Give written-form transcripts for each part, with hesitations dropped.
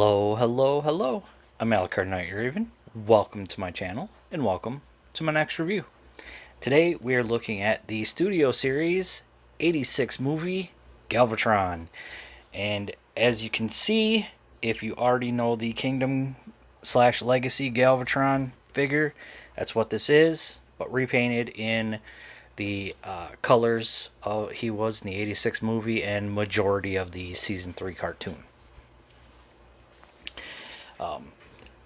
Hello, hello, hello. I'm Alucard Knight Raven. Welcome to my channel, and welcome to my next review. Today we are looking at the Studio Series 86 movie, Galvatron. And as you can see, if you already know the Kingdom / Legacy Galvatron figure, that's what this is, but repainted in the colors he was in the 86 movie and majority of the Season 3 cartoon.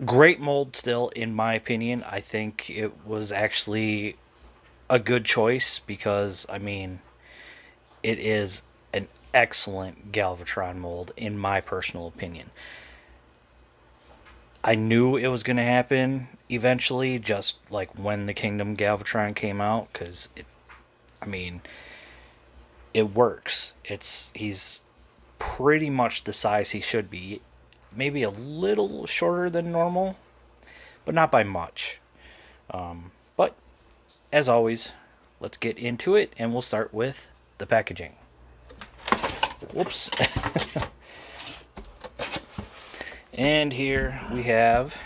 Great mold still, in my opinion. I think it was actually a good choice because, I mean, it is an excellent Galvatron mold, in my personal opinion. I knew it was going to happen eventually, just like when the Kingdom Galvatron came out, because, I mean, it works. He's pretty much the size he should be. Maybe a little shorter than normal, but not by much. But as always, let's get into it, and we'll start with the packaging. Whoops. And here we have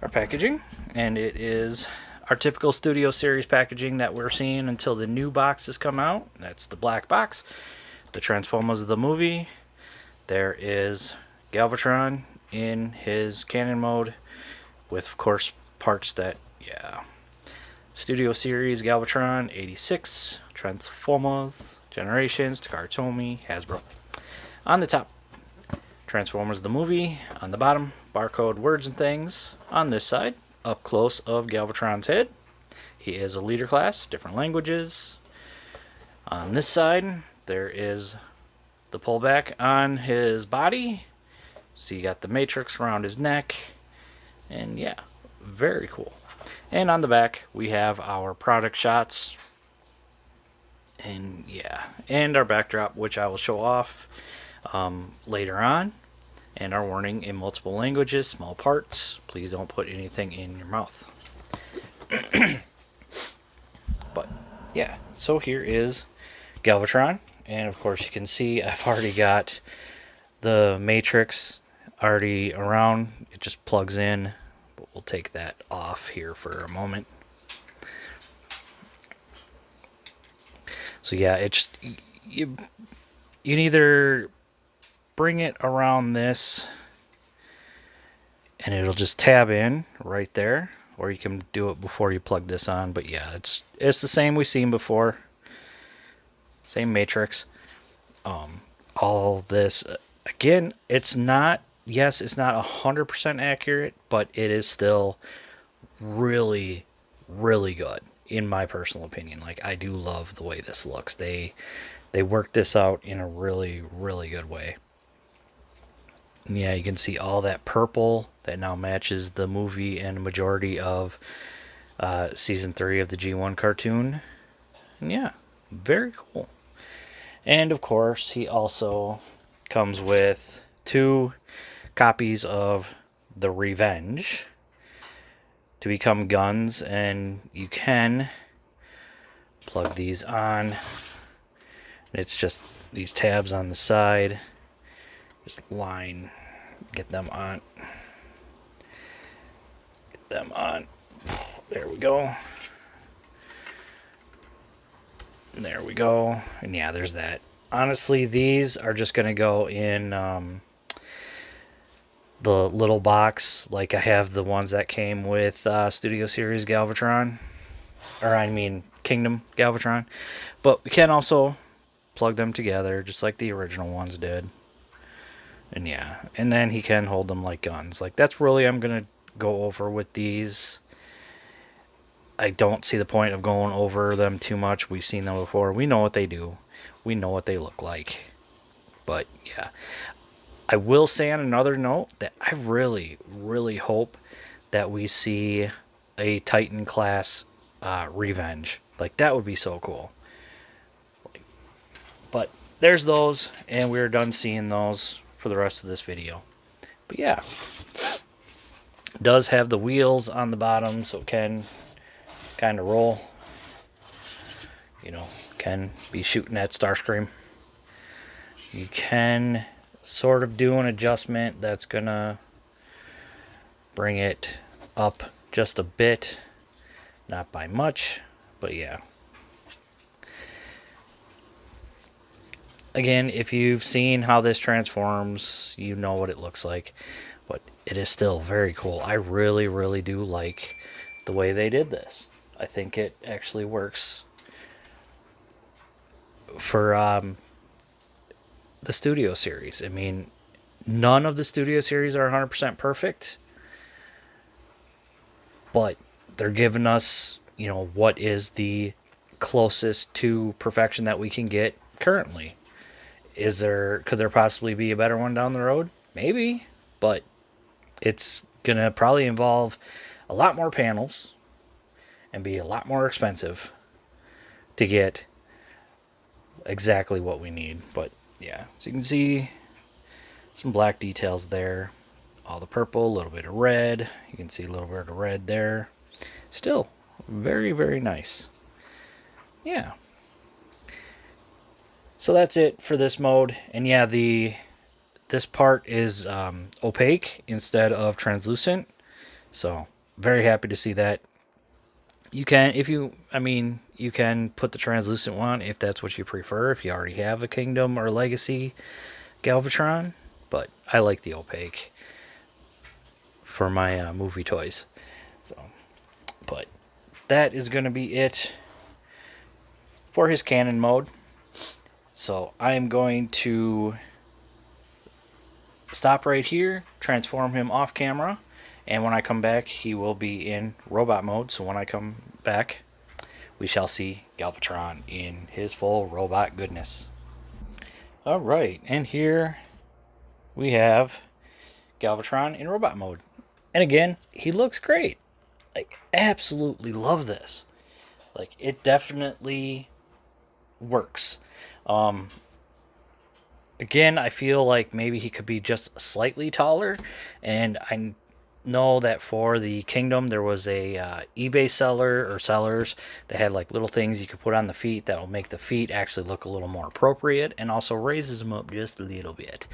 our packaging, and it is our typical Studio Series packaging that we're seeing until the new boxes come out. That's the black box, the Transformers of the movie. There is Galvatron in his canon mode with, of course, parts that, Studio Series Galvatron 86, Transformers, Generations, Takara Hasbro. On the top, Transformers the movie. On the bottom, barcode, words and things. On this side, up close of Galvatron's head. He is a leader class, different languages. On this side, there is the pullback on his body. So you got the matrix around his neck, and yeah, very cool. And on the back, we have our product shots, and yeah, and our backdrop, which I will show off later on, and our warning in multiple languages, small parts. Please don't put anything in your mouth. But yeah, so here is Galvatron, and of course you can see I've already got the matrix already around. It just plugs in, but we'll take that off here for a moment. So yeah, it's you can either bring it around this and it'll just tab in right there, or you can do it before you plug this on. But yeah, it's the same we've seen before, same matrix. All this again, it's not 100% accurate, but it is still really, really good, in my personal opinion. Like, I do love the way this looks. They worked this out in a really, really good way. And yeah, you can see all that purple that now matches the movie and a majority of Season 3 of the G1 cartoon. And yeah, very cool. And of course, he also comes with 2 copies of the Revenge to become guns, and you can plug these on. It's just these tabs on the side. Just get them on. Get them on. There we go. And there we go. And yeah, there's that. Honestly, these are just going to go in the little box. Like, I have the ones that came with Studio Series Galvatron. Or, I mean, Kingdom Galvatron. But we can also plug them together, just like the original ones did. And yeah, and then he can hold them like guns. Like, that's really I'm going to go over with these. I don't see the point of going over them too much. We've seen them before. We know what they do. We know what they look like. But yeah, I will say on another note that I really, really hope that we see a Titan class Revenge. Like, that would be so cool. But there's those, and we're done seeing those for the rest of this video. But yeah, it does have the wheels on the bottom, so it can kind of roll. You know, can be shooting at Starscream. You can sort of do an adjustment that's gonna bring it up just a bit, not by much, but yeah. Again, if you've seen how this transforms, you know what it looks like, but it is still very cool. I really, really do like the way they did this. I think it actually works for the Studio series. I mean, none of the Studio series are 100% perfect, but they're giving us, you know, what is the closest to perfection that we can get currently. Could there possibly be a better one down the road? Maybe, but it's gonna probably involve a lot more panels and be a lot more expensive to get exactly what we need. But yeah, so you can see some black details there, all the purple, a little bit of red. You can see a little bit of red there. Still very, very nice. Yeah. So that's it for this mode. And yeah, this part is opaque instead of translucent. So very happy to see that. You can, you can put the translucent one if that's what you prefer, if you already have a Kingdom or Legacy Galvatron. But I like the opaque for my movie toys. So, but that is going to be it for his cannon mode. So I'm going to stop right here, transform him off camera, and when I come back, he will be in robot mode. So when I come back, we shall see Galvatron in his full robot goodness. Alright, and here we have Galvatron in robot mode. And again, he looks great. Like, absolutely love this. Like, it definitely works. Again, I feel like maybe he could be just slightly taller, and I know that for the Kingdom there was a eBay seller or sellers that had like little things you could put on the feet that will make the feet actually look a little more appropriate, and also raises them up just a little bit.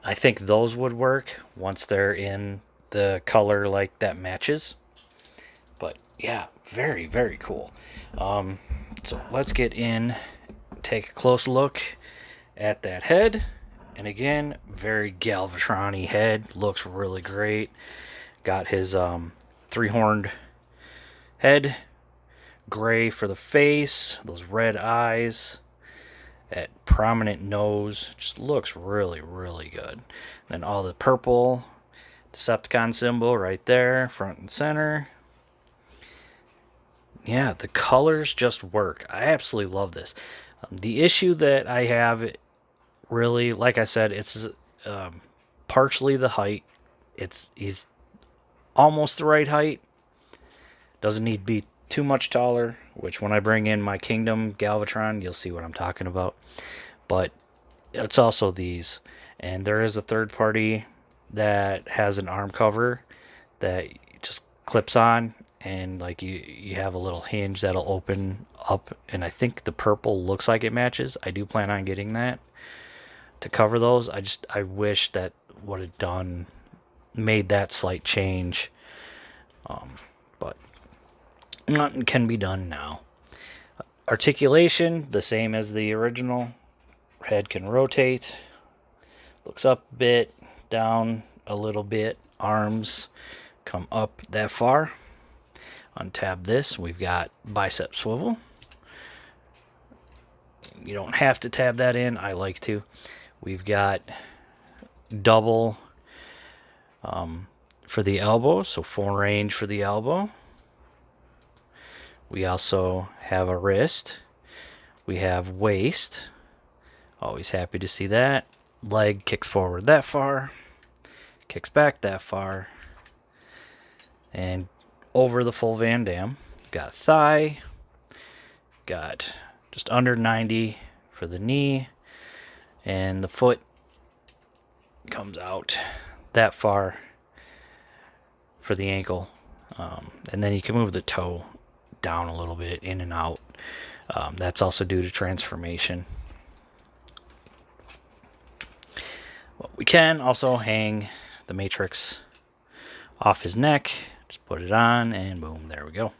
I think those would work once they're in the color like that matches. But yeah, very, very cool. So let's get in, take a close look at that head. And again, very Galvatron-y head. Looks really great. Got his three-horned head. Gray for the face. Those red eyes. That prominent nose. Just looks really, really good. Then all the purple Decepticon symbol right there, front and center. Yeah, the colors just work. I absolutely love this. The issue that I have, really, like I said, it's partially the height. He's almost the right height. Doesn't need to be too much taller, which when I bring in my Kingdom Galvatron, you'll see what I'm talking about. But it's also these. And there is a third party that has an arm cover that just clips on, and like you have a little hinge that'll open up, and I think the purple looks like it matches. I do plan on getting that to cover those. I wish that would have made that slight change, but nothing can be done now. Articulation, the same as the original. Head can rotate, looks up a bit, down a little bit. Arms come up that far. Untab this, we've got bicep swivel. You don't have to tab that in, I like to. We've got double for the elbow, so full range for the elbow. We also have a wrist. We have waist. Always happy to see that. Leg kicks forward that far, kicks back that far, and over the full Van Damme. Got thigh, got just under 90 for the knee, and the foot comes out that far for the ankle. And then you can move the toe down a little bit, in and out. That's also due to transformation. can also hang the matrix off his neck. Just put it on and boom, there we go.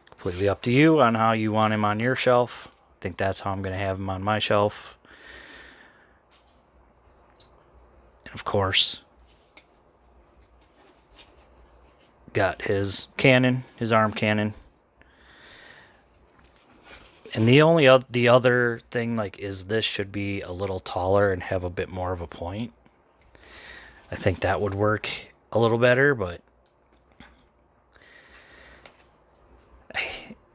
Completely up to you on how you want him on your shelf. I think that's how I'm going to have him on my shelf. And of course, got his cannon, his arm cannon. And the other thing like is this should be a little taller and have a bit more of a point. I think that would work a little better, but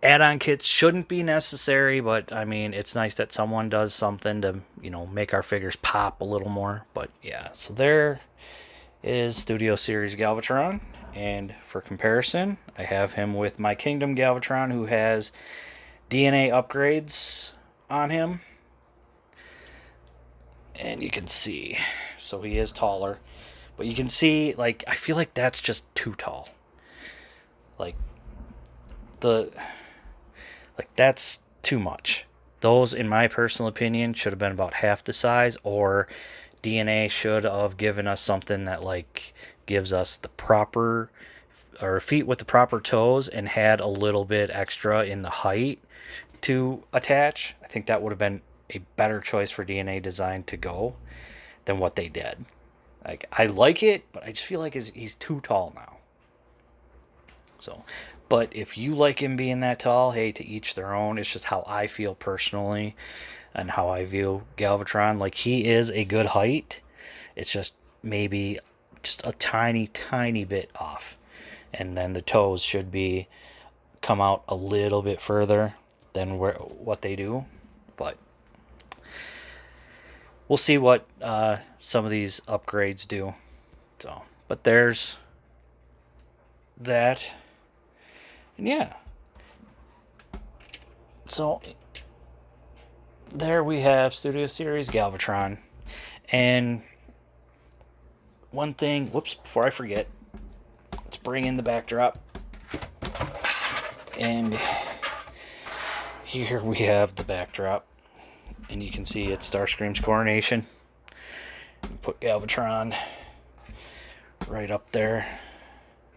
add-on kits shouldn't be necessary, but I mean, it's nice that someone does something to, you know, make our figures pop a little more. But yeah, so there is Studio Series Galvatron, and for comparison, I have him with my Kingdom Galvatron, who has DNA upgrades on him. And you can see, so he is taller, but you can see, like, I feel like that's just too tall. Like that's too much. Those, in my personal opinion, should have been about half the size, or DNA should have given us something that like gives us the proper, or feet with the proper toes, and had a little bit extra in the height to attach. I think that would have been a better choice for DNA design to go than what they did. Like, I like it, but I just feel like he's too tall now. So, but if you like him being that tall, hey, to each their own. It's just how I feel personally and how I view Galvatron. Like, he is a good height. It's just maybe just a tiny, tiny bit off. And then the toes should be come out a little bit further than what they do. But we'll see what some of these upgrades do. So, but there's that. And yeah. So there we have Studio Series Galvatron. And one thing, whoops, before I forget, let's bring in the backdrop. And here we have the backdrop. And you can see it's Starscream's coronation. Put Galvatron right up there.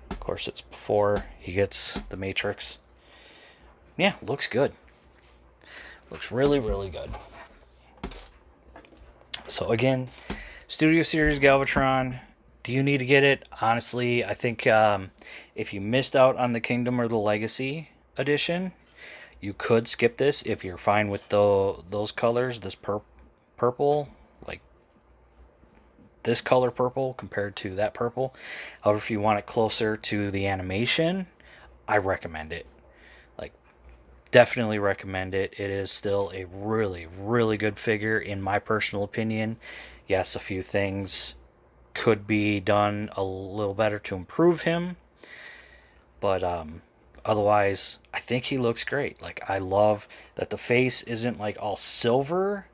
Of course, it's before he gets the Matrix. Yeah, looks good. Looks really, really good. So again, Studio Series Galvatron. Do you need to get it? Honestly, I think if you missed out on the Kingdom or the Legacy edition, you could skip this if you're fine with those colors. This purple, like this color purple compared to that purple. However, if you want it closer to the animation, I recommend it. Like, definitely recommend it. It is still a really, really good figure in my personal opinion. Yes, a few things could be done a little better to improve him, but otherwise, I think he looks great. Like, I love that the face isn't like all silver.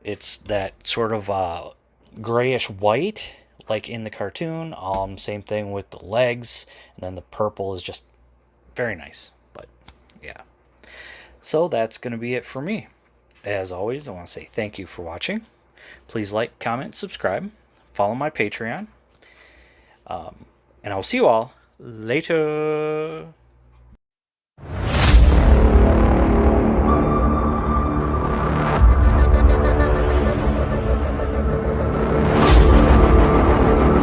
It's that sort of grayish white, like in the cartoon. Same thing with the legs, and then the purple is just very nice. But yeah, so that's going to be it for me. As always, I want to say thank you for watching. Please like, comment, subscribe, follow my Patreon, and I'll see you all later.